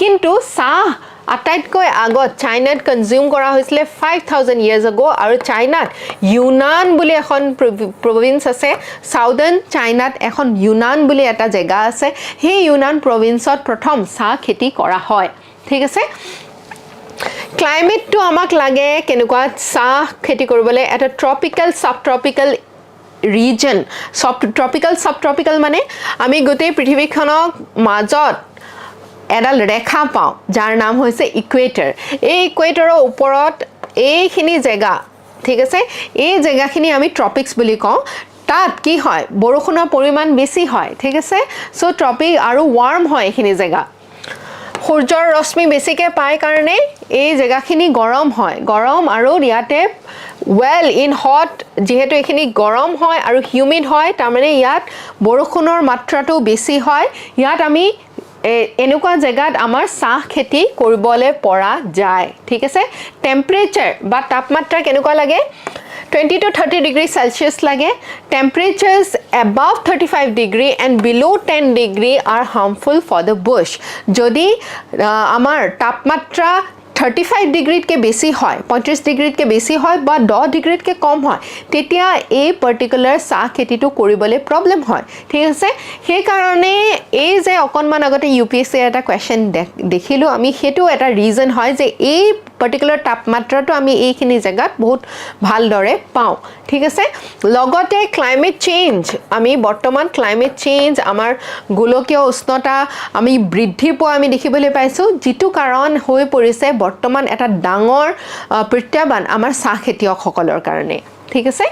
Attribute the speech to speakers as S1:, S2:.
S1: কিন্তু চাহ আটাইতকৈ আগত চাইনাত কনজিউম কৰা হৈছিলে 5000 years ago আৰু চাইনাত ইউনান বুলি এখন প্ৰভিন্স আছে সাউদাৰ্ণ চাইনাত এখন ইউনান বুলি এটা জেগা আছে সেই ইউনান প্ৰভিন্সত প্ৰথম চাহ খেতি কৰা হয় ঠিক আছে ক্লাইমেটটো আমাক লাগে কেনেকুৱা চাহ খেতি কৰিবলৈ এটা ট্ৰপিক্যাল সাবট্ৰপিক্যাল ৰিজন সাবট্ৰপিক্যাল মানে আমি গোটেই পৃথিৱীখনক মাজত এডাল ৰেখা পাওঁ যাৰ নাম হৈছে ইকুৱেটৰ এই ইকুৱেটৰৰ ওপৰত এইখিনি জেগা ঠিক আছে এই জেগাখিনি আমি ট্ৰপিক্স বুলি কওঁ তাত কি হয় বৰষুণৰ পৰিমাণ বেছি হয় ঠিক আছে সো ট্ৰপিক আৰু ৱাৰ্ম হয় এইখিনি জেগা সূৰ্যৰ ৰশ্মি বেছিকৈ পায় কাৰণে এই জেগাখিনি গৰম হয় গৰম আৰু ইয়াতে well in hot যেহেতু এখিনি গৰম হয় আৰু হিউমিড হয় তাৰমানে ইয়াত বৰষুণৰ মাত্ৰাটো বেছি হয় ইয়াত আমি এনেকুৱা জেগাত আমাৰ চাহ খেতি কৰিবলৈ পৰা যায় ঠিক আছে টেম্পাৰেচাৰ বা তাপমাত্ৰা কেনেকুৱা লাগে 20 to 30 degree Celsius lage temperatures above 35 degree and below 10 degree are harmful for the bush jodi amar tapmatra 35 degree ke besi hoy 35 degree ke besi hoy ba 10 degree ke kom hoy tetia ei particular sa kheti tu koribole problem hoy thik ase he karone ei je okonman agote UPSC eta question dekhilu ami hetu eta reason hoy je ei particular tapmatra to ami eikhini jagat bahut bhal dore pau ঠিক আছে লগতে climate change আমি বৰ্তমান climate change আমাৰ গোলকীয় উষ্ণতা আমি বৃদ্ধি পোৱা আমি দেখিবলৈ পাইছো যেটো কাৰণ হৈ পৰিছে বৰ্তমান এটা ডাঙৰ প্ৰত্যাহ্বান আমাৰ চাহ খেতিয়কসকলৰ কাৰণে ঠিক আছে